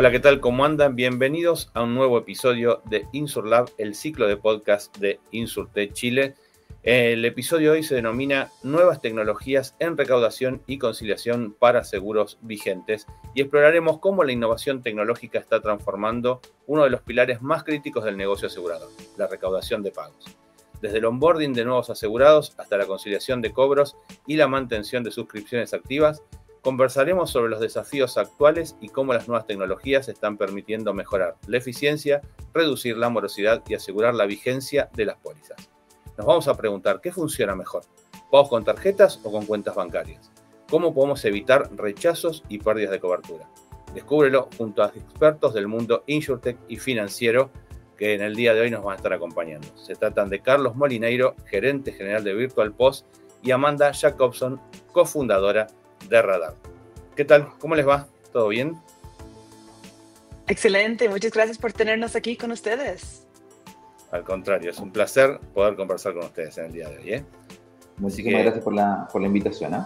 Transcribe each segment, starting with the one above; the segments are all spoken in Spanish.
Hola, ¿qué tal? ¿Cómo andan? Bienvenidos a un nuevo episodio de InsurLab, el ciclo de podcast de Insurtech Chile. El episodio de hoy se denomina Nuevas tecnologías en recaudación y conciliación para seguros vigentes y exploraremos cómo la innovación tecnológica está transformando uno de los pilares más críticos del negocio asegurador, la recaudación de pagos. Desde el onboarding de nuevos asegurados hasta la conciliación de cobros y la mantención de suscripciones activas, conversaremos sobre los desafíos actuales y cómo las nuevas tecnologías están permitiendo mejorar la eficiencia, reducir la morosidad y asegurar la vigencia de las pólizas. Nos vamos a preguntar, ¿qué funciona mejor? ¿Pagos con tarjetas o con cuentas bancarias? ¿Cómo podemos evitar rechazos y pérdidas de cobertura? Descúbrelo junto a expertos del mundo InsurTech y financiero que en el día de hoy nos van a estar acompañando. Se tratan de Carlos Molineiro, gerente general de Virtual POS, y Amanda Jacobson, cofundadora de Radar. ¿Qué tal? ¿Cómo les va? ¿Todo bien? Excelente, muchas gracias por tenernos aquí con ustedes. Al contrario, es un placer poder conversar con ustedes en el día de hoy, ¿eh? Muchísimas gracias por la invitación, ¿eh?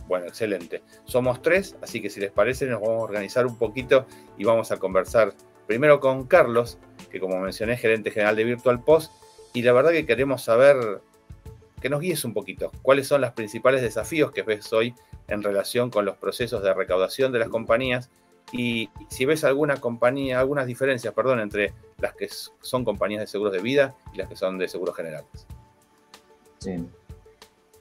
Bueno, excelente. Somos 3, así que si les parece nos vamos a organizar un poquito y vamos a conversar primero con Carlos, que como mencioné es gerente general de Virtual POS, y la verdad que queremos saber, que nos guíes un poquito, cuáles son los principales desafíos que ves hoy en relación con los procesos de recaudación de las compañías y si ves algunas diferencias, entre las que son compañías de seguros de vida y las que son de seguros generales. Sí.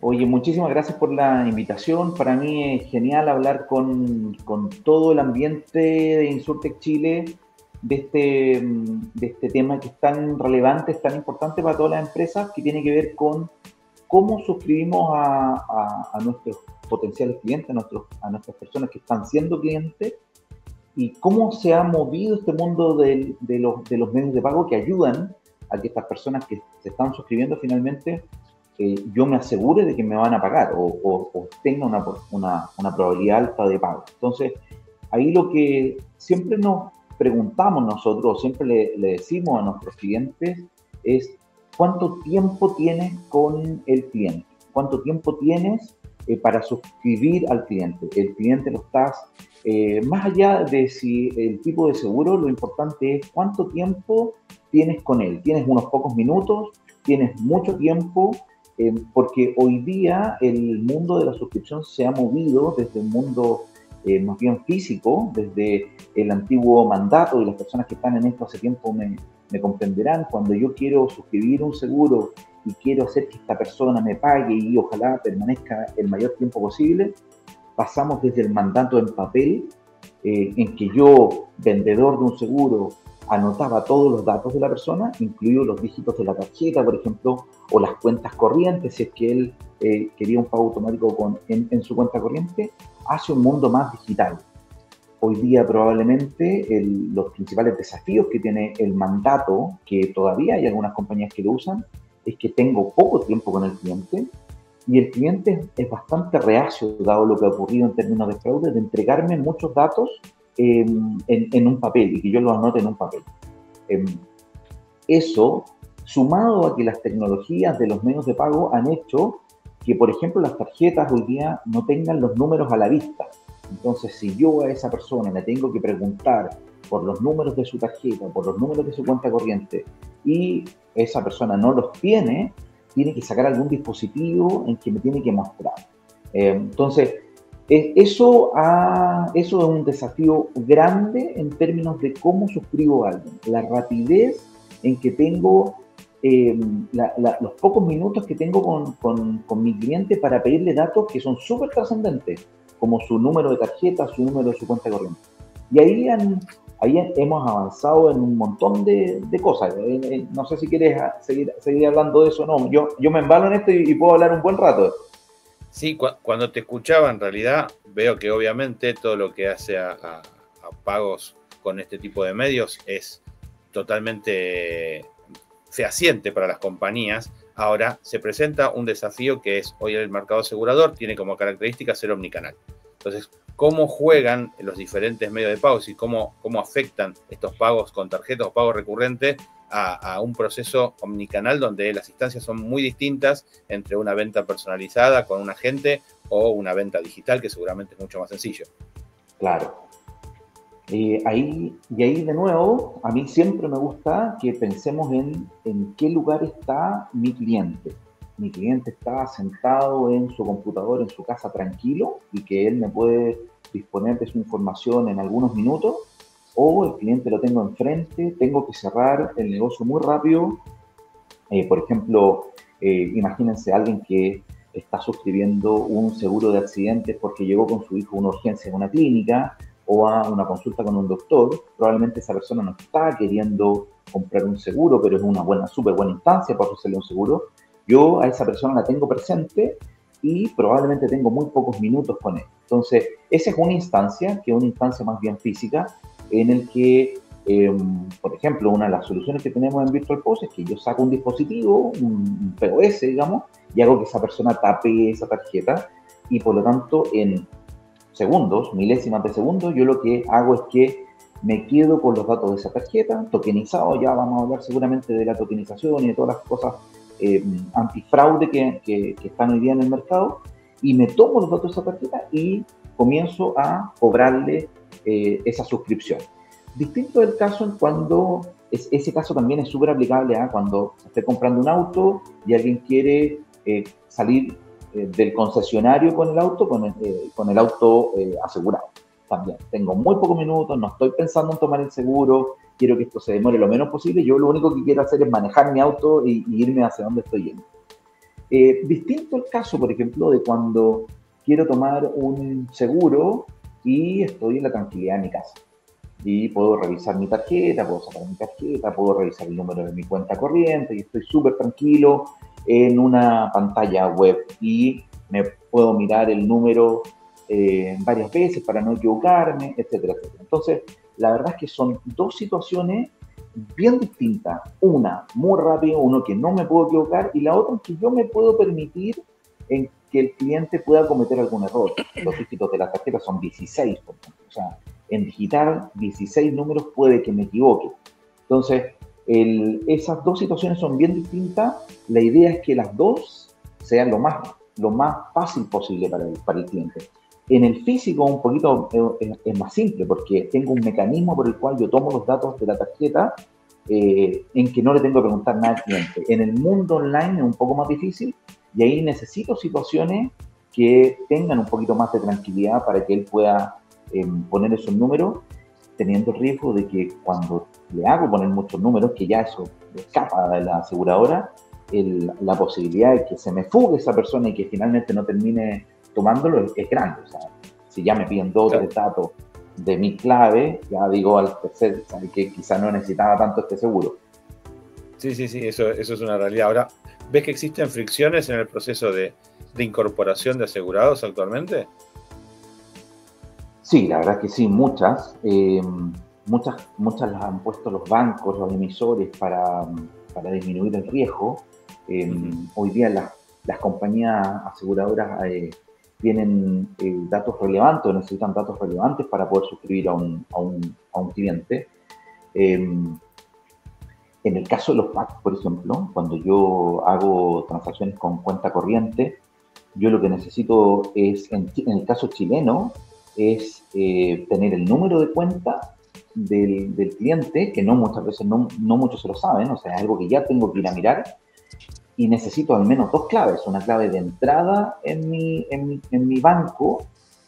Oye, muchísimas gracias por la invitación. Para mí es genial hablar con todo el ambiente de Insurtech Chile de este tema que es tan relevante, es tan importante para todas las empresas, que tiene que ver con cómo suscribimos a nuestros potenciales clientes, a nuestras personas que están siendo clientes, y cómo se ha movido este mundo de los medios de pago que ayudan a que estas personas que se están suscribiendo finalmente, yo me asegure de que me van a pagar o tenga una probabilidad alta de pago. Entonces, ahí lo que siempre nos preguntamos nosotros, siempre le decimos a nuestros clientes, es ¿cuánto tiempo tienes con el cliente? ¿Cuánto tiempo tienes para suscribir al cliente? El cliente lo estás, más allá de si el tipo de seguro, lo importante es cuánto tiempo tienes con él. ¿Tienes unos pocos minutos? ¿Tienes mucho tiempo? Porque hoy día el mundo de la suscripción se ha movido desde un mundo más bien físico, desde el antiguo mandato, y las personas que están en esto hace tiempo me comprenderán. Cuando yo quiero suscribir un seguro y quiero hacer que esta persona me pague y ojalá permanezca el mayor tiempo posible, pasamos desde el mandato en papel, en que yo, vendedor de un seguro, anotaba todos los datos de la persona, incluidos los dígitos de la tarjeta, por ejemplo, o las cuentas corrientes, si es que él quería un pago automático en su cuenta corriente, hacia un mundo más digital. Hoy día probablemente los principales desafíos que tiene el mandato, que todavía hay algunas compañías que lo usan, es que tengo poco tiempo con el cliente y el cliente es bastante reacio, dado lo que ha ocurrido en términos de fraude, de entregarme muchos datos en un papel y que yo los anote en un papel. Eso, sumado a que las tecnologías de los medios de pago han hecho que, por ejemplo, las tarjetas hoy día no tengan los números a la vista. Entonces, si yo a esa persona le tengo que preguntar por los números de su tarjeta, por los números de su cuenta corriente, y esa persona no los tiene que sacar algún dispositivo en que me tiene que mostrar. Entonces, eso es un desafío grande en términos de cómo suscribo a alguien. La rapidez en que tengo, los pocos minutos que tengo con mi cliente para pedirle datos que son súper trascendentes, como su número de tarjeta, su número de su cuenta corriente. Y ahí hemos avanzado en un montón de cosas. No sé si quieres seguir hablando de eso o no. Yo me embalo en esto y puedo hablar un buen rato. Sí, cuando te escuchaba, en realidad veo que obviamente todo lo que hace a pagos con este tipo de medios es totalmente fehaciente para las compañías. Ahora se presenta un desafío que es, hoy el mercado asegurador tiene como característica ser omnicanal. Entonces, ¿cómo juegan los diferentes medios de pagos y cómo afectan estos pagos con tarjetas o pagos recurrentes a un proceso omnicanal donde las instancias son muy distintas entre una venta personalizada con un agente o una venta digital, que seguramente es mucho más sencillo? Claro. Ahí de nuevo, a mí siempre me gusta que pensemos en qué lugar está mi cliente. Mi cliente está sentado en su computador, en su casa tranquilo, y que él me puede disponer de su información en algunos minutos, o el cliente lo tengo enfrente, tengo que cerrar el negocio muy rápido. Por ejemplo, imagínense a alguien que está suscribiendo un seguro de accidentes porque llegó con su hijo a una urgencia en una clínica o a una consulta con un doctor. Probablemente esa persona no está queriendo comprar un seguro, pero es una súper buena instancia para ofrecerle un seguro. Yo a esa persona la tengo presente y probablemente tengo muy pocos minutos con él. Entonces, esa es una instancia, que es una instancia más bien física, en el que, por ejemplo, una de las soluciones que tenemos en Virtual POS es que yo saco un dispositivo, un POS, digamos, y hago que esa persona tape esa tarjeta, y por lo tanto, en segundos, milésimas de segundos, yo lo que hago es que me quedo con los datos de esa tarjeta, tokenizado. Ya vamos a hablar seguramente de la tokenización y de todas las cosas antifraude que están hoy día en el mercado, y me tomo los datos de esa tarjeta y comienzo a cobrarle esa suscripción. Distinto del caso en cuando, ese caso también es súper aplicable a cuando estoy comprando un auto y alguien quiere salir del concesionario con el auto, con el auto asegurado. También tengo muy pocos minutos, no estoy pensando en tomar el seguro, quiero que esto se demore lo menos posible. Yo lo único que quiero hacer es manejar mi auto y irme hacia donde estoy yendo. Distinto el caso, por ejemplo, de cuando quiero tomar un seguro y estoy en la tranquilidad de mi casa. Y puedo revisar mi tarjeta, puedo sacar mi tarjeta, puedo revisar el número de mi cuenta corriente, y estoy súper tranquilo en una pantalla web, y me puedo mirar el número varias veces para no equivocarme, etcétera, etcétera. Entonces, la verdad es que son dos situaciones bien distintas. Una, muy rápido, uno que no me puedo equivocar, y la otra que yo me puedo permitir en que el cliente pueda cometer algún error. Los dígitos de la tarjeta son 16, por ejemplo. O sea, en digitar 16 números puede que me equivoque. Entonces, esas dos situaciones son bien distintas. La idea es que las dos sean lo más fácil posible para el cliente. En el físico un poquito es más simple, porque tengo un mecanismo por el cual yo tomo los datos de la tarjeta, en que no le tengo que preguntar nada al cliente. En el mundo online es un poco más difícil, y ahí necesito situaciones que tengan un poquito más de tranquilidad para que él pueda poner esos números, teniendo el riesgo de que cuando le hago poner muchos números, que ya eso escapa de la aseguradora, la posibilidad de que se me fugue esa persona y que finalmente no termine tomándolo es grande. O sea, si ya me piden 2 o 3 datos de mi clave, ya digo al tercer, que quizás no necesitaba tanto este seguro. Sí, eso es una realidad. Ahora, ¿ves que existen fricciones en el proceso de incorporación de asegurados actualmente? Sí, la verdad que sí, muchas. Muchas las han puesto los bancos, los emisores, para disminuir el riesgo. Hoy día las compañías aseguradoras tienen datos relevantes, o necesitan datos relevantes para poder suscribir a un cliente. En el caso de los PAC, por ejemplo, cuando yo hago transacciones con cuenta corriente, yo lo que necesito es, en el caso chileno, es tener el número de cuenta del cliente, que muchas veces no muchos se lo saben. O sea, es algo que ya tengo que ir a mirar, y necesito al menos 2 claves: una clave de entrada en mi banco,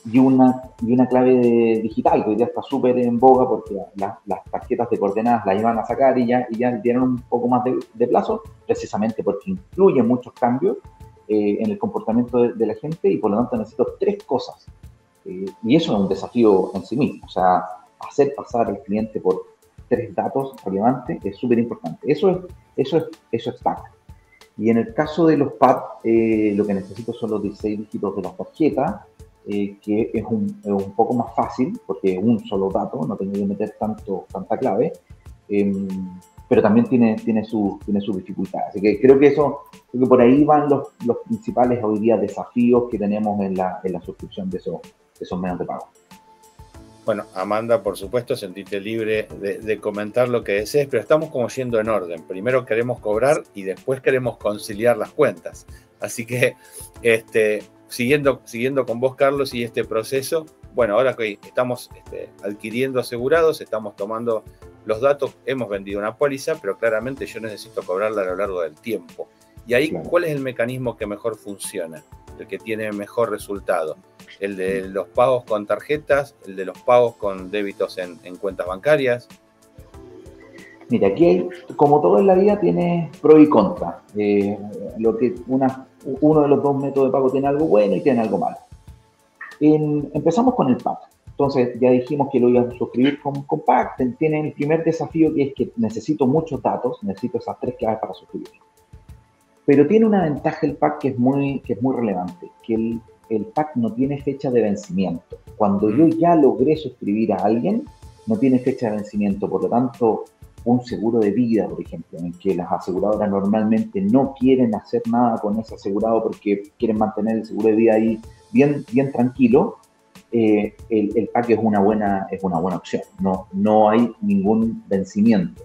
y una clave digital, que hoy día está súper en boga porque las tarjetas de coordenadas las iban a sacar y ya tienen un poco más de plazo, precisamente porque incluye muchos cambios en el comportamiento de la gente, y por lo tanto necesito 3 cosas. Y eso es un desafío en sí mismo. O sea, hacer pasar al cliente por 3 datos relevantes es súper importante. Eso es PAC. Y en el caso de los PAC, lo que necesito son los 16 dígitos de la tarjeta, que es un poco más fácil, porque es un solo dato, no tengo que meter tanta clave, pero también tiene sus dificultades. Así que creo que por ahí van los principales hoy día desafíos que tenemos en la suscripción de esos medios de pago. Bueno, Amanda, por supuesto, sentite libre de comentar lo que desees, pero estamos como yendo en orden. Primero queremos cobrar y después queremos conciliar las cuentas. Así que, siguiendo con vos, Carlos, y este proceso, bueno, ahora que estamos adquiriendo asegurados, estamos tomando los datos, hemos vendido una póliza, pero claramente yo necesito cobrarla a lo largo del tiempo. Y ahí, Claro. ¿cuál es el mecanismo que mejor funciona? El que tiene mejor resultado. ¿El de los pagos con tarjetas? ¿El de los pagos con débitos en cuentas bancarias? Mira, aquí hay, como todo en la vida, tiene pro y contra. Uno de los dos métodos de pago tiene algo bueno y tiene algo malo. Empezamos con el pack. Entonces, ya dijimos que lo iba a suscribir con pack. Tiene el primer desafío, que es que necesito muchos datos, necesito esas 3 claves para suscribir. Pero tiene una ventaja el pack que es muy relevante, que el pack no tiene fecha de vencimiento. Cuando yo ya logré suscribir a alguien, no tiene fecha de vencimiento. Por lo tanto, un seguro de vida, por ejemplo, en que las aseguradoras normalmente no quieren hacer nada con ese asegurado porque quieren mantener el seguro de vida ahí bien tranquilo, el pack es una buena opción. No hay ningún vencimiento.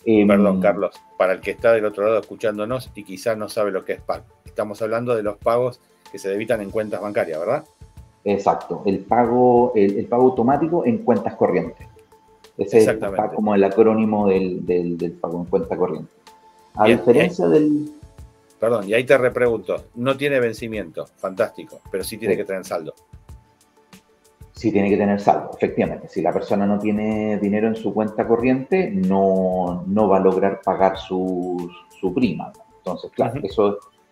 Perdón, Carlos, para el que está del otro lado escuchándonos y quizás no sabe lo que es pack. Estamos hablando de los pagos que se debitan en cuentas bancarias, ¿verdad? Exacto, el pago automático en cuentas corrientes. Ese es como el acrónimo del pago en cuenta corriente. A Bien, diferencia del... Perdón, y ahí te repregunto, no tiene vencimiento, fantástico, pero sí tiene que tener saldo. Sí tiene que tener saldo, efectivamente. Si la persona no tiene dinero en su cuenta corriente, no va a lograr pagar su prima. Entonces, claro,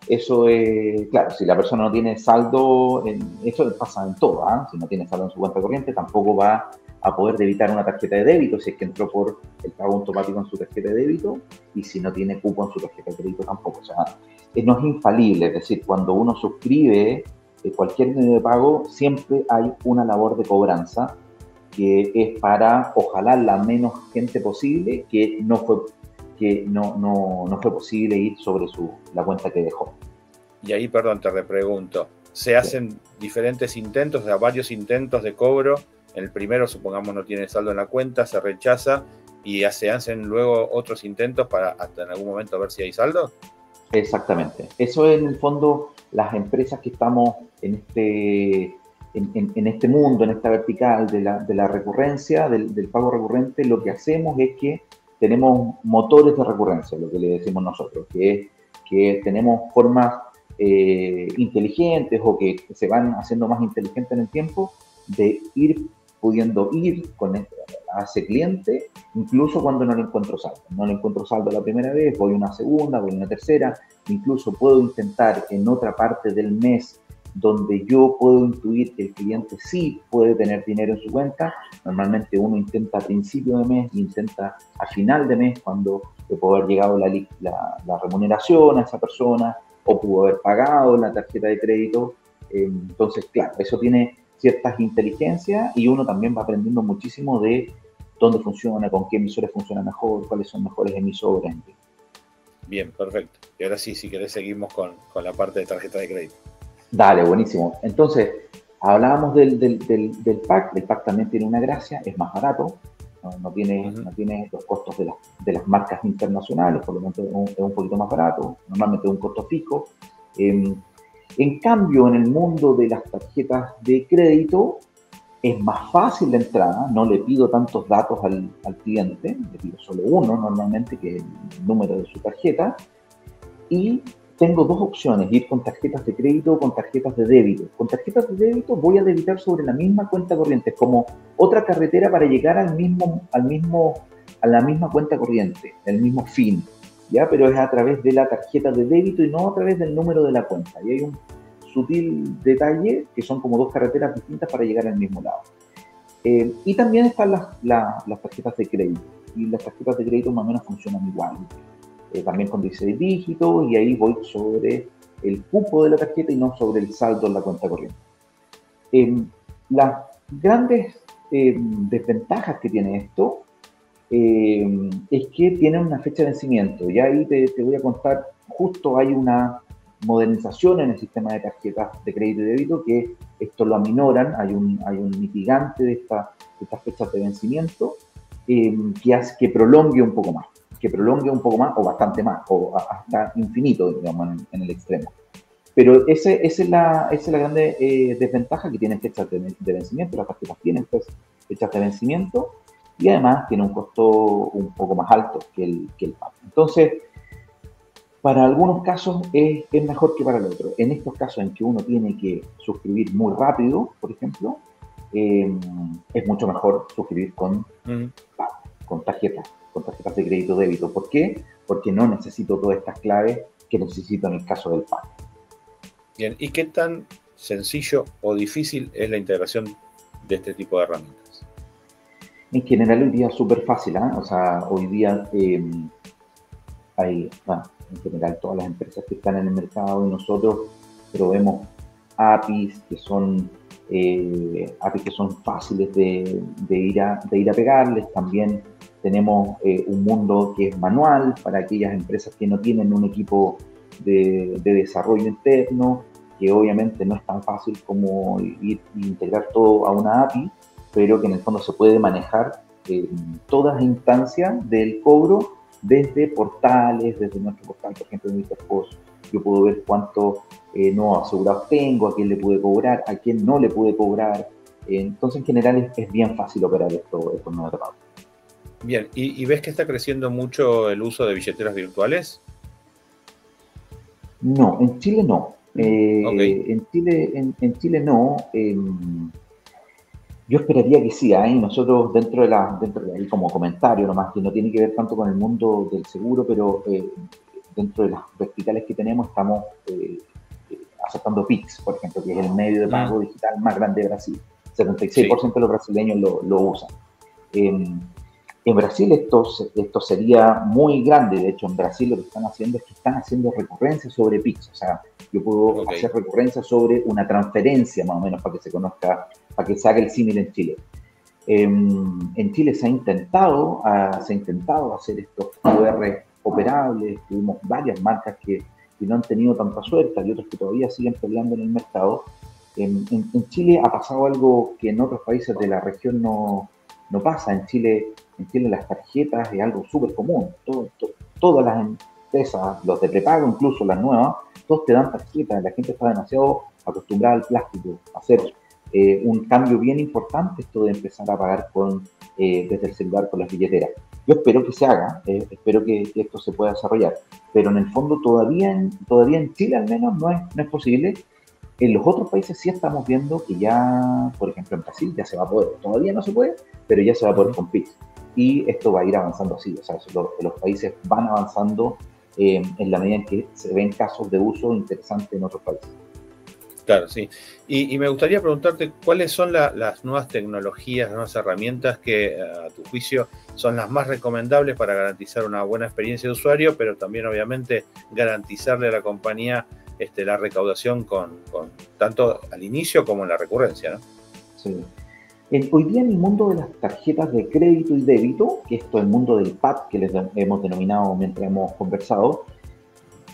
eso es, claro, si la persona no tiene saldo, eso pasa en todo, ¿eh? Si no tiene saldo en su cuenta corriente, tampoco va a poder debitar una tarjeta de débito, si es que entró por el pago automático en su tarjeta de débito, y si no tiene cupo en su tarjeta de crédito tampoco. O sea, no es infalible, es decir, cuando uno suscribe cualquier medio de pago, siempre hay una labor de cobranza que es para, ojalá, la menos gente posible que no fue posible ir sobre la cuenta que dejó. Y ahí, perdón, te repregunto, ¿se hacen diferentes intentos, o sea, varios intentos de cobro? El primero, supongamos, no tiene saldo en la cuenta, se rechaza y se hacen luego otros intentos para hasta en algún momento ver si hay saldo. Exactamente. Eso es, en el fondo, las empresas que estamos en este mundo, en esta vertical de la recurrencia, del pago recurrente, lo que hacemos es que tenemos motores de recurrencia, lo que le decimos nosotros, que tenemos formas inteligentes o que se van haciendo más inteligentes en el tiempo de ir pudiendo ir a ese cliente, incluso cuando no le encuentro saldo. No le encuentro saldo la primera vez, voy una segunda, voy una tercera, incluso puedo intentar en otra parte del mes donde yo puedo intuir que el cliente sí puede tener dinero en su cuenta. Normalmente uno intenta a principio de mes, intenta a final de mes, cuando le pudo haber llegado la remuneración a esa persona o pudo haber pagado la tarjeta de crédito. Entonces, claro, eso tiene ciertas inteligencias y uno también va aprendiendo muchísimo de dónde funciona, con qué emisores funciona mejor, cuáles son mejores emisores. Bien, perfecto. Y ahora sí, si querés, seguimos con la parte de tarjeta de crédito. Dale, buenísimo. Entonces, hablábamos del pack. El pack también tiene una gracia, es más barato, no tiene los costos de las marcas internacionales, por lo tanto es un poquito más barato, normalmente es un costo fijo. En cambio, en el mundo de las tarjetas de crédito, es más fácil la entrada, no le pido tantos datos al cliente, le pido solo uno normalmente, que es el número de su tarjeta, y tengo dos opciones, ir con tarjetas de crédito o con tarjetas de débito. Con tarjetas de débito voy a debitar sobre la misma cuenta corriente, es como otra carretera para llegar a la misma cuenta corriente, el mismo fin, ¿ya? Pero es a través de la tarjeta de débito y no a través del número de la cuenta. Y hay un sutil detalle que son como dos carreteras distintas para llegar al mismo lado. Y también están las tarjetas de crédito. Y las tarjetas de crédito más o menos funcionan igual. También con 16 dígitos, y ahí voy sobre el cupo de la tarjeta y no sobre el saldo en la cuenta corriente. Las grandes desventajas que tiene esto es que tiene una fecha de vencimiento. Y ahí te voy a contar, justo hay una modernización en el sistema de tarjetas de crédito y débito que esto lo aminoran, hay un mitigante de estas fechas de vencimiento que hace que prolongue un poco más o bastante más, o hasta infinito, digamos, en el extremo. Pero esa es la grande desventaja, que tienen fechas de vencimiento. Las tarjetas tienen fechas de vencimiento y además tiene un costo un poco más alto que el PAN. Entonces, para algunos casos es mejor que para el otro. En estos casos en que uno tiene que suscribir muy rápido, por ejemplo, es mucho mejor suscribir con PAN, con tarjetas de crédito débito. ¿Por qué? Porque no necesito todas estas claves que necesito en el caso del PAN. Bien, ¿y qué tan sencillo o difícil es la integración de este tipo de herramientas? En general hoy día es súper fácil, ¿eh? O sea, hoy día hay, en general todas las empresas que están en el mercado y nosotros probemos APIs que son fáciles de ir a pegarles. También tenemos un mundo que es manual para aquellas empresas que no tienen un equipo de desarrollo interno, que obviamente no es tan fácil como ir e integrar todo a una API, pero que en el fondo se puede manejar todas las instancias del cobro desde portales, desde nuestro portal, por ejemplo, en MrPOS. Yo puedo ver cuántos nuevos asegurados tengo, a quién le pude cobrar, a quién no le pude cobrar. Entonces, en general, es bien fácil operar estos nuevos pagos. Bien, ¿y ves que está creciendo mucho el uso de billeteras virtuales? No, en Chile no. Okay. En Chile no. Yo esperaría que sí, y nosotros dentro de ahí como comentario nomás, que no tiene que ver tanto con el mundo del seguro, pero dentro de las verticales que tenemos estamos aceptando Pix, por ejemplo, que es el medio de pago digital más grande de Brasil. 76% de los brasileños lo usan. En Brasil esto sería muy grande. De hecho, en Brasil lo que están haciendo es que están haciendo recurrencias sobre Pix. O sea, yo puedo hacer recurrencias sobre una transferencia, más o menos, para que se conozca, para que se haga el símil en Chile. En Chile se ha intentado hacer estos QR operables. Tuvimos varias marcas que no han tenido tanta suerte, y otros que todavía siguen peleando en el mercado. En Chile ha pasado algo que en otros países de la región no pasa. En Chile las tarjetas es algo súper común. Todas las empresas, los de prepago, incluso las nuevas, todos te dan tarjetas. La gente está demasiado acostumbrada al plástico. Hacer un cambio bien importante esto de empezar a pagar desde el celular con las billeteras. Yo espero que se haga, espero que esto se pueda desarrollar, pero en el fondo todavía en Chile al menos no es posible. En los otros países sí estamos viendo que ya, por ejemplo en Brasil, ya se va a poder. Todavía no se puede, pero ya se va a poder con Pix. Y esto va a ir avanzando así. O sea, los países van avanzando en la medida en que se ven casos de uso interesantes en otros países. Claro, sí. Y me gustaría preguntarte cuáles son las nuevas tecnologías, las nuevas herramientas que a tu juicio son las más recomendables para garantizar una buena experiencia de usuario, pero también obviamente garantizarle a la compañía la recaudación con tanto al inicio como en la recurrencia, ¿no? Sí. Hoy día en el mundo de las tarjetas de crédito y débito, que esto es el mundo del PAD que les hemos denominado mientras hemos conversado,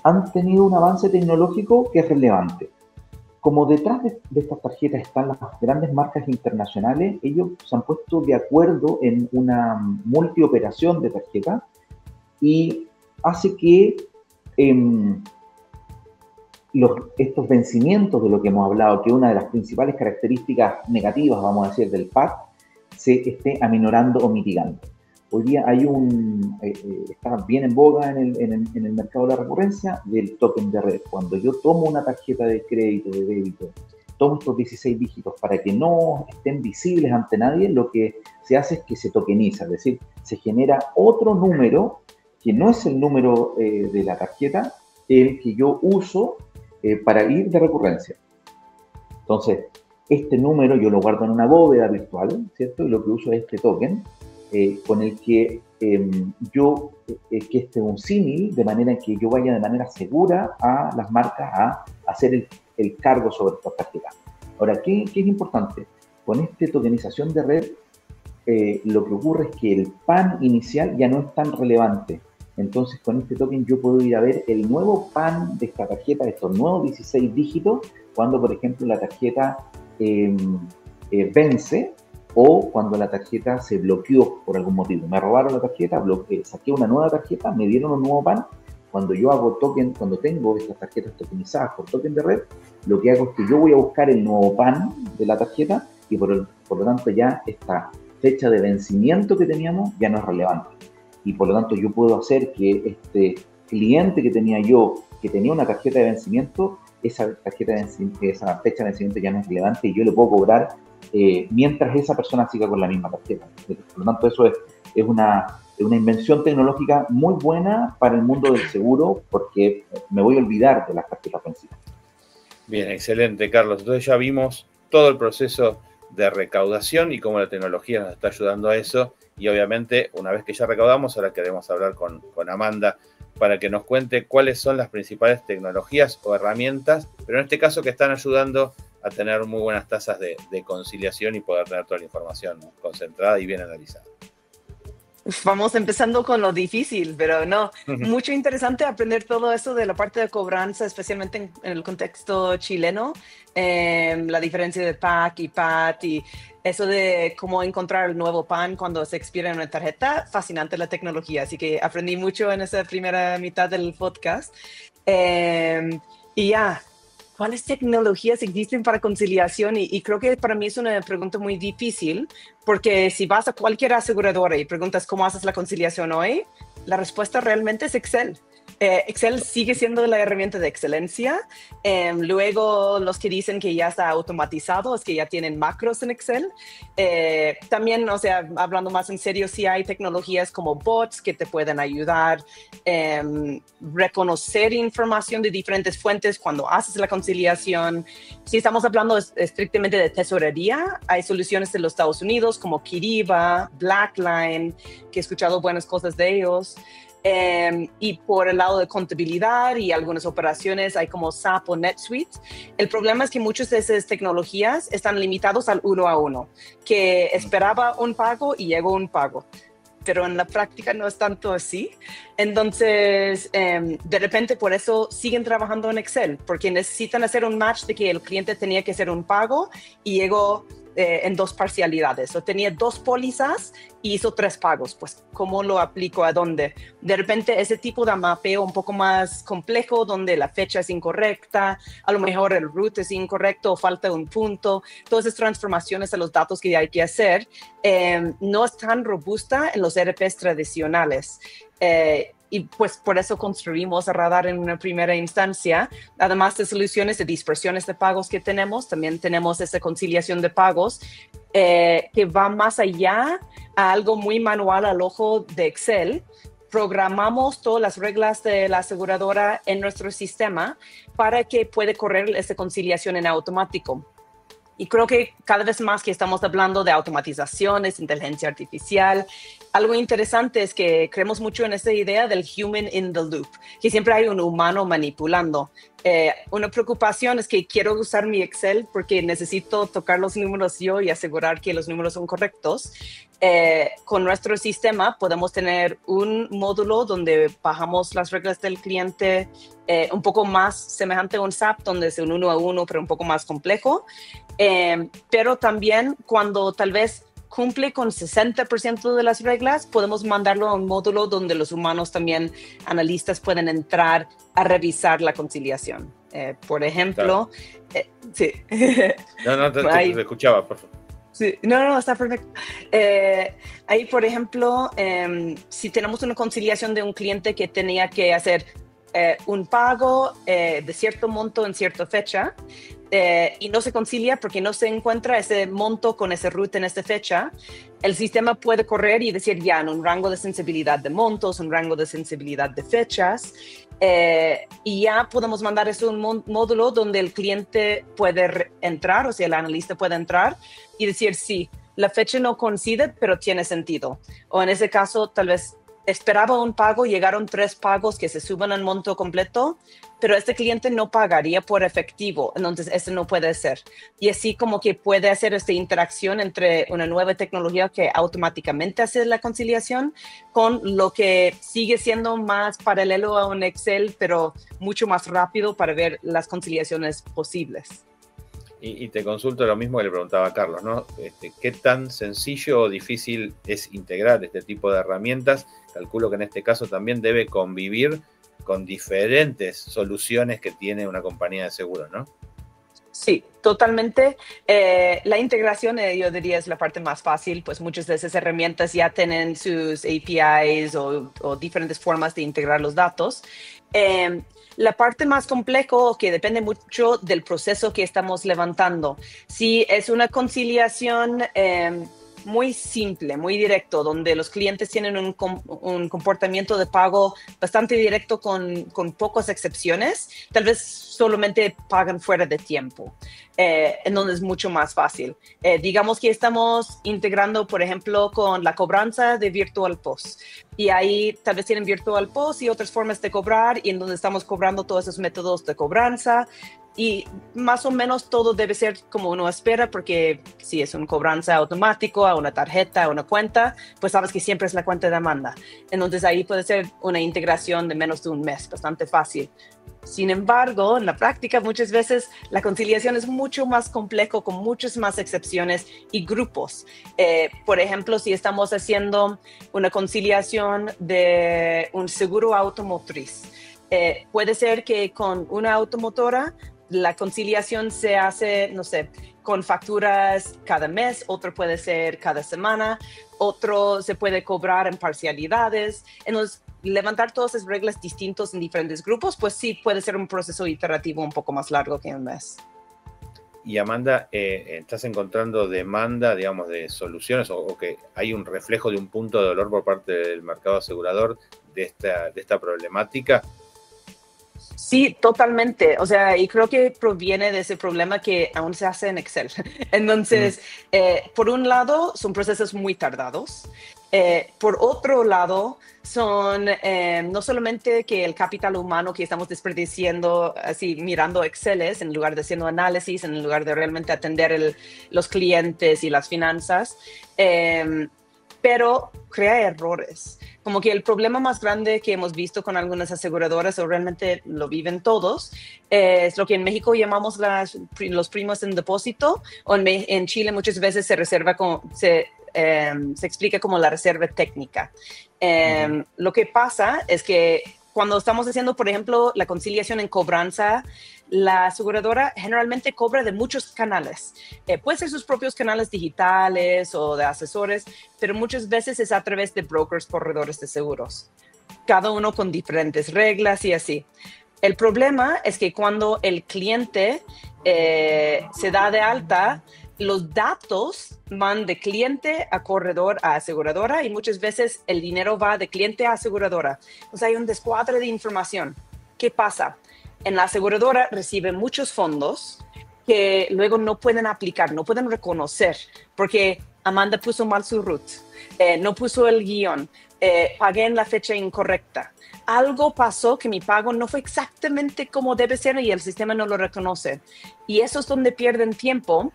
han tenido un avance tecnológico que es relevante. Como detrás de estas tarjetas están las grandes marcas internacionales, ellos se han puesto de acuerdo en una multioperación de tarjetas y hace que estos vencimientos de lo que hemos hablado, que una de las principales características negativas, vamos a decir, del PAD, se esté aminorando o mitigando. Hoy día hay está bien en boga en el mercado de la recurrencia del token de red. Cuando yo tomo una tarjeta de crédito, de débito, tomo estos 16 dígitos para que no estén visibles ante nadie, lo que se hace es que se tokeniza, es decir, se genera otro número que no es el número de la tarjeta, el que yo uso para ir de recurrencia. Entonces, este número yo lo guardo en una bóveda virtual, ¿cierto? Y lo que uso es este token, con el que que este es un símil, de manera que yo vaya de manera segura a las marcas a hacer el cargo sobre estas tarjetas. Ahora, ¿qué es importante? Con esta tokenización de red, lo que ocurre es que el PAN inicial ya no es tan relevante. Entonces, con este token yo puedo ir a ver el nuevo PAN de esta tarjeta, de estos nuevos 16 dígitos, cuando, por ejemplo, la tarjeta vence o cuando la tarjeta se bloqueó por algún motivo. Me robaron la tarjeta, saqué una nueva tarjeta, me dieron un nuevo PAN. cuando yo hago token, cuando tengo estas tarjetas tokenizadas por token de red, lo que hago es que yo voy a buscar el nuevo PAN de la tarjeta y por lo tanto ya esta fecha de vencimiento que teníamos ya no es relevante. Y por lo tanto yo puedo hacer que este cliente que tenía yo, que tenía una tarjeta de vencimiento, esa fecha de vencimiento ya no es relevante y yo le puedo cobrar mientras esa persona siga con la misma tarjeta. Por lo tanto, eso es una invención tecnológica muy buena para el mundo del seguro, porque me voy a olvidar de las tarjetas vencidas. Bien, excelente, Carlos. Entonces ya vimos todo el proceso de recaudación y cómo la tecnología nos está ayudando a eso. Y obviamente, una vez que ya recaudamos, ahora queremos hablar con Amanda para que nos cuente cuáles son las principales tecnologías o herramientas, pero en este caso que están ayudando a tener muy buenas tasas de conciliación y poder tener toda la información concentrada y bien analizada. Vamos empezando con lo difícil, pero no, mucho interesante aprender todo eso de la parte de cobranza, especialmente en el contexto chileno, la diferencia de PAC y PAT y eso de cómo encontrar el nuevo PAN cuando se expira en una tarjeta, fascinante la tecnología, así que aprendí mucho en esa primera mitad del podcast. Y ya, ¿cuáles tecnologías existen para conciliación? Y creo que para mí es una pregunta muy difícil, porque si vas a cualquier aseguradora y preguntas cómo haces la conciliación hoy, la respuesta realmente es Excel. Excel sigue siendo la herramienta de excelencia. Luego, los que dicen que ya está automatizado es que ya tienen macros en Excel. También, o sea, hablando más en serio, sí hay tecnologías como bots que te pueden ayudar a reconocer información de diferentes fuentes cuando haces la conciliación. Si estamos hablando estrictamente de tesorería, hay soluciones de los Estados Unidos como Kiriba, Blackline, que he escuchado buenas cosas de ellos. Y por el lado de contabilidad y algunas operaciones hay como SAP o NetSuite. El problema es que muchas de esas tecnologías están limitados al 1 a 1, que esperaba un pago y llegó un pago. Pero en la práctica no es tanto así. Entonces, de repente por eso siguen trabajando en Excel, porque necesitan hacer un match de que el cliente tenía que hacer un pago y llegó en dos parcialidades, o tenía dos pólizas y hizo 3 pagos, pues ¿cómo lo aplico a dónde? De repente ese tipo de mapeo un poco más complejo, donde la fecha es incorrecta, a lo mejor el root es incorrecto o falta un punto, todas esas transformaciones a los datos que hay que hacer, no es tan robusta en los ERPs tradicionales. Y pues por eso construimos Radar en una primera instancia. Además de soluciones de dispersiones de pagos que tenemos, también tenemos esa conciliación de pagos que va más allá a algo muy manual al ojo de Excel. Programamos todas las reglas de la aseguradora en nuestro sistema para que pueda correr esa conciliación en automático. Y creo que cada vez más que estamos hablando de automatizaciones, inteligencia artificial, algo interesante es que creemos mucho en esta idea del human in the loop, que siempre hay un humano manipulando. Una preocupación es que quiero usar mi Excel porque necesito tocar los números yo y asegurar que los números son correctos. Con nuestro sistema podemos tener un módulo donde bajamos las reglas del cliente un poco más semejante a un SAP, donde es un 1 a 1, pero un poco más complejo. Pero también cuando tal vez cumple con 60% de las reglas, podemos mandarlo a un módulo donde los humanos también, analistas, pueden entrar a revisar la conciliación. Por ejemplo, claro. Sí. No, te escuchaba, por favor. Sí, no, está perfecto. Ahí, por ejemplo, si tenemos una conciliación de un cliente que tenía que hacer un pago de cierto monto en cierta fecha, y no se concilia porque no se encuentra ese monto con ese root en esta fecha, el sistema puede correr y decir ya en un rango de sensibilidad de montos, un rango de sensibilidad de fechas, y ya podemos mandar eso a un módulo donde el cliente puede entrar, o sea, el analista puede entrar y decir sí, la fecha no coincide, pero tiene sentido. O en ese caso, tal vez esperaba un pago, llegaron 3 pagos que se suban al monto completo, pero este cliente no pagaría por efectivo, entonces este no puede ser. Y así como que puede hacer esta interacción entre una nueva tecnología que automáticamente hace la conciliación con lo que sigue siendo más paralelo a un Excel, pero mucho más rápido para ver las conciliaciones posibles. Y te consulto lo mismo que le preguntaba a Carlos, ¿no? ¿Qué tan sencillo o difícil es integrar este tipo de herramientas? Calculo que en este caso también debe convivir con diferentes soluciones que tiene una compañía de seguros, ¿no? Sí, totalmente. La integración, yo diría, es la parte más fácil, pues muchas de esas herramientas ya tienen sus APIs o diferentes formas de integrar los datos. La parte más compleja, que depende mucho del proceso que estamos levantando. Si es una conciliación muy simple, muy directo, donde los clientes tienen un comportamiento de pago bastante directo con pocas excepciones, tal vez solamente pagan fuera de tiempo, en donde es mucho más fácil. Digamos que estamos integrando, por ejemplo, con la cobranza de Virtual POS, y ahí tal vez tienen Virtual POS y otras formas de cobrar, y en donde estamos cobrando todos esos métodos de cobranza, y más o menos todo debe ser como uno espera, porque si es una cobranza automático a una tarjeta, a una cuenta, pues sabes que siempre es la cuenta de Amanda. Entonces ahí puede ser una integración de menos de un mes, bastante fácil. Sin embargo, en la práctica muchas veces la conciliación es mucho más complejo, con muchas más excepciones y grupos. Por ejemplo, si estamos haciendo una conciliación de un seguro automotriz, puede ser que con una automotora la conciliación se hace, no sé, con facturas cada mes, otro puede ser cada semana, otro se puede cobrar en parcialidades. Entonces, levantar todas esas reglas distintas en diferentes grupos, pues sí puede ser un proceso iterativo un poco más largo que un mes. Y Amanda, ¿estás encontrando demanda, digamos, de soluciones o que hay un reflejo de un punto de dolor por parte del mercado asegurador de esta problemática? Sí, totalmente. O sea, y creo que proviene de ese problema que aún se hace en Excel. Entonces, por un lado, son procesos muy tardados. Por otro lado, son no solamente que el capital humano que estamos desperdiciando así mirando Exceles en lugar de haciendo análisis, en lugar de realmente atender los clientes y las finanzas, pero crea errores. Como que el problema más grande que hemos visto con algunas aseguradoras, o realmente lo viven todos, es lo que en México llamamos los primos en depósito, o en Chile muchas veces se reserva se explica como la reserva técnica. Lo que pasa es que cuando estamos haciendo, por ejemplo, la conciliación en cobranza, la aseguradora generalmente cobra de muchos canales. Puede ser sus propios canales digitales o de asesores, pero muchas veces es a través de brokers, corredores de seguros, cada uno con diferentes reglas y así. El problema es que cuando el cliente se da de alta, los datos van de cliente a corredor a aseguradora, y muchas veces el dinero va de cliente a aseguradora. O sea, hay un descuadre de información. ¿Qué pasa? En la aseguradora reciben muchos fondos que luego no pueden aplicar, no pueden reconocer, porque Amanda puso mal su root, no puso el guión, pagué en la fecha incorrecta. Algo pasó que mi pago no fue exactamente como debe ser y el sistema no lo reconoce. Y eso es donde pierden tiempo.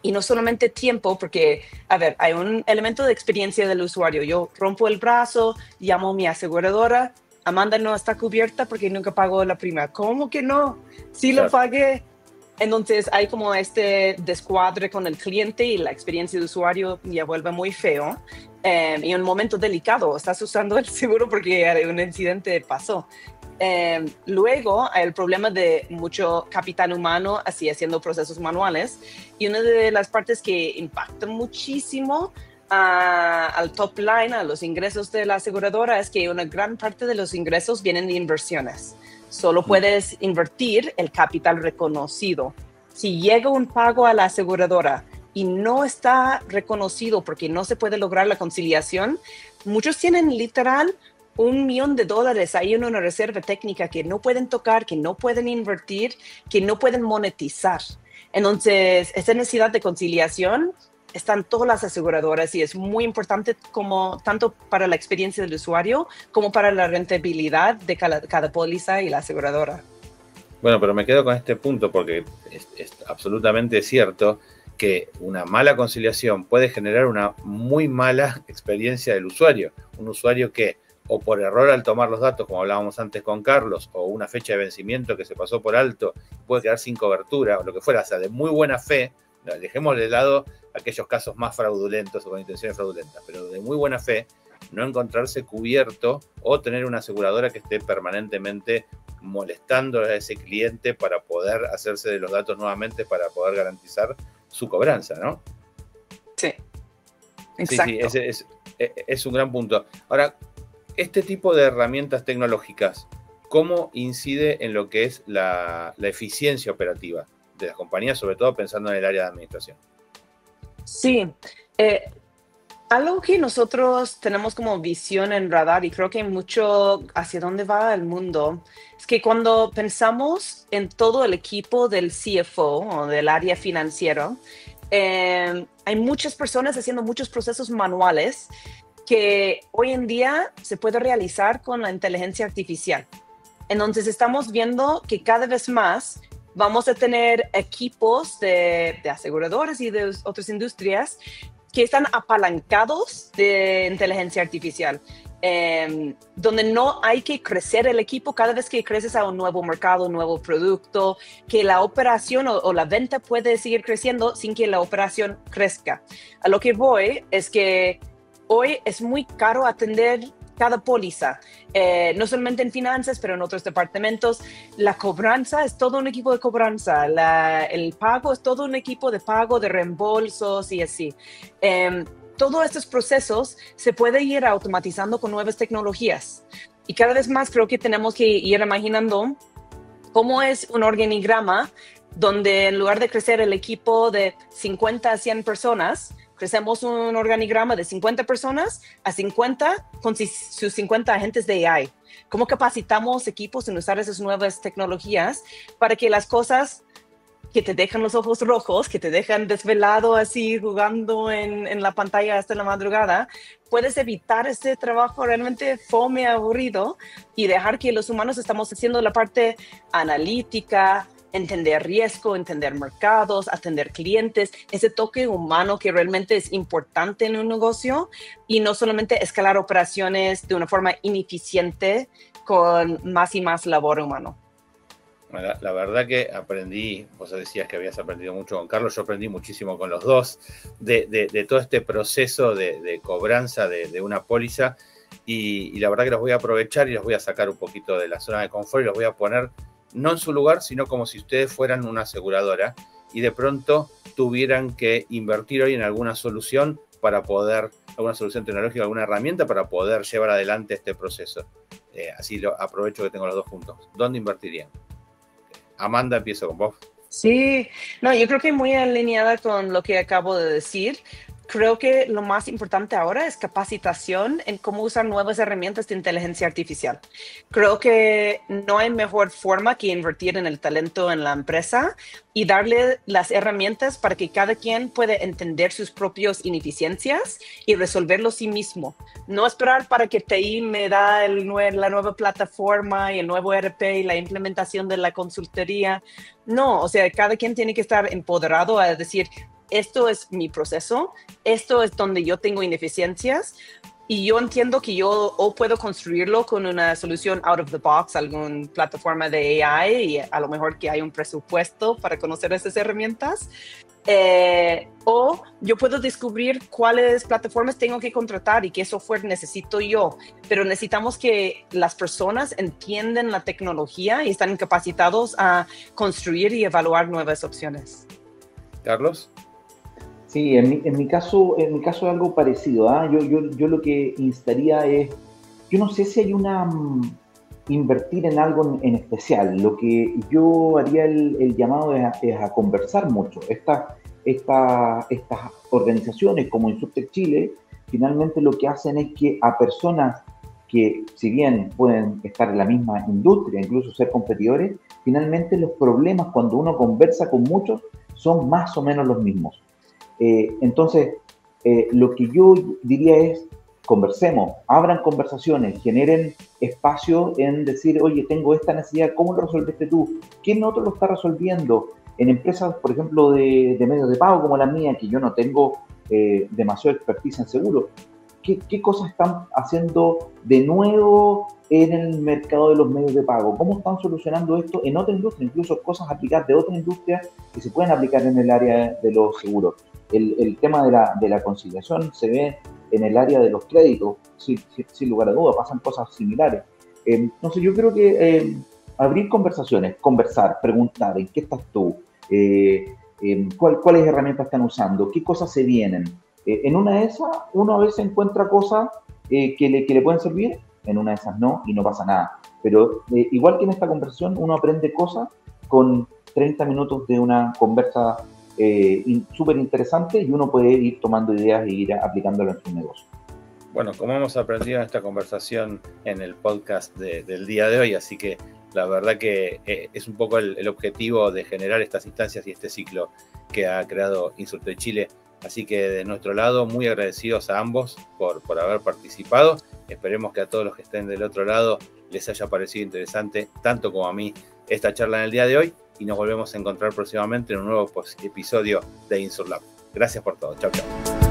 Y no solamente tiempo, porque, a ver, hay un elemento de experiencia del usuario. Yo rompo el brazo, llamo a mi aseguradora, Amanda no está cubierta porque nunca pagó la prima. ¿Cómo que no? Sí, claro, lo pagué. Entonces hay como este descuadre con el cliente y la experiencia de usuario ya vuelve muy feo. Y en un momento delicado, estás usando el seguro porque un incidente pasó. Luego hay el problema de mucho capital humano así haciendo procesos manuales, y una de las partes que impacta muchísimo al top line, a los ingresos de la aseguradora, es que una gran parte de los ingresos vienen de inversiones. Solo puedes invertir el capital reconocido. Si llega un pago a la aseguradora y no está reconocido porque no se puede lograr la conciliación, muchos tienen literal $1 millón ahí en una reserva técnica que no pueden tocar, que no pueden invertir, que no pueden monetizar. Entonces, esa necesidad de conciliación está en todas las aseguradoras, y es muy importante tanto para la experiencia del usuario como para la rentabilidad de cada póliza y la aseguradora. Bueno, pero me quedo con este punto porque es absolutamente cierto que una mala conciliación puede generar una muy mala experiencia del usuario. Un usuario que, o por error al tomar los datos, como hablábamos antes con Carlos, o una fecha de vencimiento que se pasó por alto, puede quedar sin cobertura, o lo que fuera. O sea, de muy buena fe, dejemos de lado aquellos casos más fraudulentos o con intenciones fraudulentas, pero de muy buena fe, no encontrarse cubierto o tener una aseguradora que esté permanentemente molestando a ese cliente para poder hacerse de los datos nuevamente para poder garantizar su cobranza, ¿no? Sí, exacto. Sí, es un gran punto. Ahora, este tipo de herramientas tecnológicas, ¿cómo incide en lo que es la eficiencia operativa de las compañías, sobre todo pensando en el área de administración? Sí, algo que nosotros tenemos como visión en Radar, y creo que mucho hacia dónde va el mundo, es que cuando pensamos en todo el equipo del CFO o del área financiero, hay muchas personas haciendo muchos procesos manuales que hoy en día se puede realizar con la inteligencia artificial. Entonces estamos viendo que cada vez más vamos a tener equipos de aseguradoras y de otras industrias que están apalancados de inteligencia artificial, donde no hay que crecer el equipo cada vez que creces a un nuevo mercado, un nuevo producto, que la operación o la venta puede seguir creciendo sin que la operación crezca. A lo que voy es que hoy es muy caro atender cada póliza, no solamente en finanzas, pero en otros departamentos. La cobranza es todo un equipo de cobranza, el pago es todo un equipo de pago, de reembolsos y así. Todos estos procesos se pueden ir automatizando con nuevas tecnologías. Y cada vez más creo que tenemos que ir imaginando cómo es un organigrama donde en lugar de crecer el equipo de 50 a 100 personas, crecemos un organigrama de 50 personas a 50 con sus 50 agentes de AI. ¿Cómo capacitamos equipos en usar esas nuevas tecnologías para que las cosas que te dejan los ojos rojos, que te dejan desvelado así jugando en la pantalla hasta la madrugada, puedes evitar ese trabajo realmente fome, aburrido y dejar que los humanos estamos haciendo la parte analítica, entender riesgo, entender mercados, atender clientes, ese toque humano que realmente es importante en un negocio y no solamente escalar operaciones de una forma ineficiente con más y más labor humano. La verdad que aprendí, vos decías que habías aprendido mucho con Carlos, yo aprendí muchísimo con los dos de todo este proceso de cobranza de una póliza y la verdad que los voy a aprovechar y los voy a sacar un poquito de la zona de confort y los voy a poner no en su lugar, sino como si ustedes fueran una aseguradora y de pronto tuvieran que invertir hoy en alguna solución para poder, alguna solución tecnológica, alguna herramienta para poder llevar adelante este proceso. Así lo aprovecho que tengo los dos juntos. ¿Dónde invertirían? Amanda, empiezo con vos. Sí, no, yo creo que muy alineada con lo que acabo de decir. Creo que lo más importante ahora es capacitación en cómo usar nuevas herramientas de inteligencia artificial. Creo que no hay mejor forma que invertir en el talento en la empresa y darle las herramientas para que cada quien pueda entender sus propias ineficiencias y resolverlo sí mismo. No esperar para que TI me da la nueva plataforma y el nuevo ERP y la implementación de la consultoría. No, o sea, cada quien tiene que estar empoderado a decir, esto es mi proceso, esto es donde yo tengo ineficiencias y yo entiendo que yo o puedo construirlo con una solución out of the box, alguna plataforma de AI y a lo mejor que hay un presupuesto para conocer esas herramientas, o yo puedo descubrir cuáles plataformas tengo que contratar y qué software necesito yo, pero necesitamos que las personas entiendan la tecnología y están capacitados a construir y evaluar nuevas opciones. Carlos. Sí, en mi caso es algo parecido. Yo lo que instaría es, yo no sé si hay invertir en algo en especial. Lo que yo haría el llamado es a conversar mucho. Estas organizaciones como Insurtech Chile, finalmente lo que hacen es que a personas que, si bien pueden estar en la misma industria, incluso ser competidores, finalmente los problemas cuando uno conversa con muchos son más o menos los mismos. Entonces, lo que yo diría es, conversemos, abran conversaciones, generen espacio en decir, oye, tengo esta necesidad, ¿cómo lo resolviste tú? ¿Quién otro lo está resolviendo? En empresas, por ejemplo, de medios de pago como la mía, que yo no tengo demasiada expertise en seguro, ¿qué cosas están haciendo de nuevo en el mercado de los medios de pago? ¿Cómo están solucionando esto en otra industria? Incluso cosas aplicadas de otra industria que se pueden aplicar en el área de los seguros. El tema de la conciliación se ve en el área de los créditos, sin lugar a duda, pasan cosas similares. Entonces yo creo que abrir conversaciones, conversar, preguntar en qué estás tú, cuáles herramientas están usando, qué cosas se vienen. En una de esas, uno a veces encuentra cosas que le pueden servir, en una de esas no, y no pasa nada. Pero igual que en esta conversación, uno aprende cosas con 30 minutos de una conversa súper interesante y uno puede ir tomando ideas e ir aplicándolas en su negocio. Bueno, como hemos aprendido en esta conversación en el podcast del día de hoy, así que la verdad que es un poco el objetivo de generar estas instancias y este ciclo que ha creado InsurTech Chile. Así que de nuestro lado, muy agradecidos a ambos por haber participado. Esperemos que a todos los que estén del otro lado les haya parecido interesante, tanto como a mí, esta charla en el día de hoy. Y nos volvemos a encontrar próximamente en un nuevo episodio de InsurLab. Gracias por todo. Chau, chau.